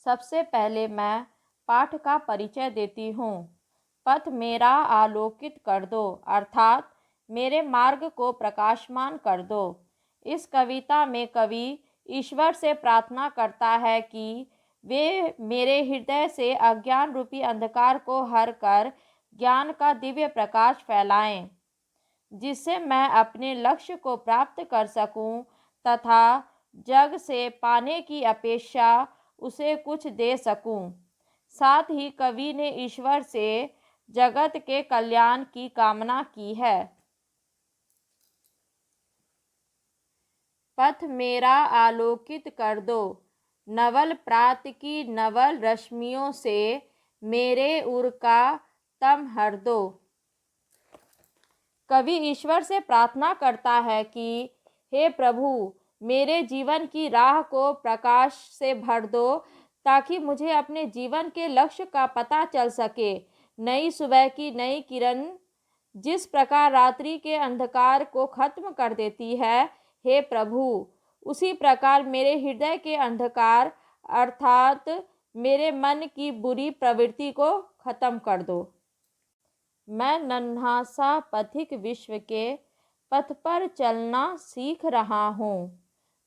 सबसे पहले मैं पाठ का परिचय देती हूँ। पथ मेरा आलोकित कर दो, अर्थात मेरे मार्ग को प्रकाशमान कर दो। इस कविता में कवि ईश्वर से प्रार्थना करता है कि वे मेरे हृदय से अज्ञान रूपी अंधकार को हर कर ज्ञान का दिव्य प्रकाश फैलाएं, जिससे मैं अपने लक्ष्य को प्राप्त कर सकूं तथा जग से पाने की अपेक्षा उसे कुछ दे सकूं। साथ ही कवि ने ईश्वर से जगत के कल्याण की कामना की है। पथ मेरा आलोकित कर दो, नवल प्रात की नवल रश्मियों से मेरे उर का तम हर दो। कवि ईश्वर से प्रार्थना करता है कि हे प्रभु, मेरे जीवन की राह को प्रकाश से भर दो, ताकि मुझे अपने जीवन के लक्ष्य का पता चल सके। नई सुबह की नई किरण जिस प्रकार रात्रि के अंधकार को खत्म कर देती है, हे प्रभु, उसी प्रकार मेरे हृदय के अंधकार अर्थात मेरे मन की बुरी प्रवृत्ति को खत्म कर दो। मैं नन्हा सा पथिक विश्व के पथ पर चलना सीख रहा हूँ।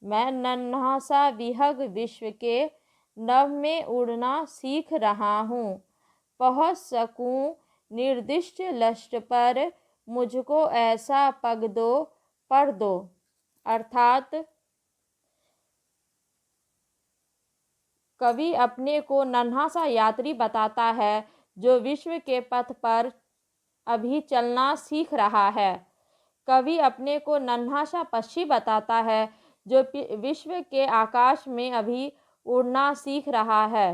मैं नन्हा सा विहग विश्व के नभ में उड़ना सीख रहा हूँ। पहुँच सकूँ निर्दिष्ट लक्ष्य पर मुझको ऐसा पग दो पर दो, अर्थात कवि अपने को नन्हा सा यात्री बताता है जो विश्व के पथ पर अभी चलना सीख रहा है। कवि अपने को नन्हा सा पक्षी बताता है जो विश्व के आकाश में अभी उड़ना सीख रहा है।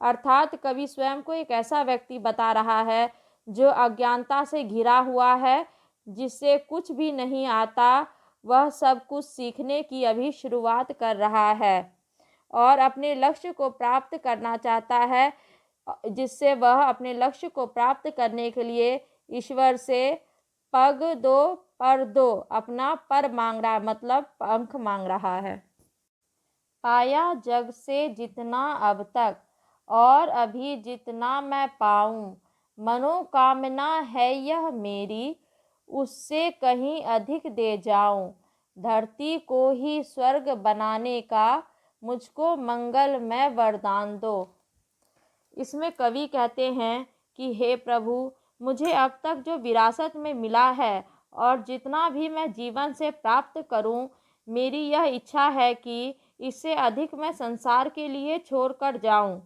अर्थात कवि स्वयं को एक ऐसा व्यक्ति बता रहा है जो अज्ञानता से घिरा हुआ है, जिससे कुछ भी नहीं आता। वह सब कुछ सीखने की अभी शुरुआत कर रहा है और अपने लक्ष्य को प्राप्त करना चाहता है, जिससे वह अपने लक्ष्य को प्राप्त करने के लिए ईश्वर से पग दो पर दो, अपना पर मांग रहा, मतलब पंख मांग रहा है। पाया जग से जितना अब तक और अभी जितना मैं पाऊं, मनोकामना है यह मेरी, उससे कहीं अधिक दे जाऊं। धरती को ही स्वर्ग बनाने का मुझको मंगलमय वरदान दो। इसमें कवि कहते हैं कि हे प्रभु, मुझे अब तक जो विरासत में मिला है और जितना भी मैं जीवन से प्राप्त करूं, मेरी यह इच्छा है कि इससे अधिक मैं संसार के लिए छोड़कर जाऊं।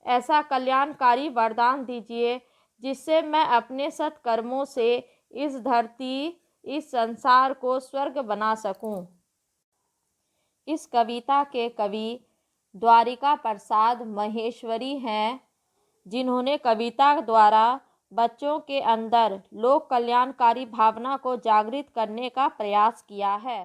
ऐसा कल्याणकारी वरदान दीजिए जिससे मैं अपने सत्कर्मों से इस धरती, इस संसार को स्वर्ग बना सकूं। इस कविता के कवि द्वारिका प्रसाद महेश्वरी हैं, जिन्होंने कविता द्वारा बच्चों के अंदर लोक कल्याणकारी भावना को जागृत करने का प्रयास किया है।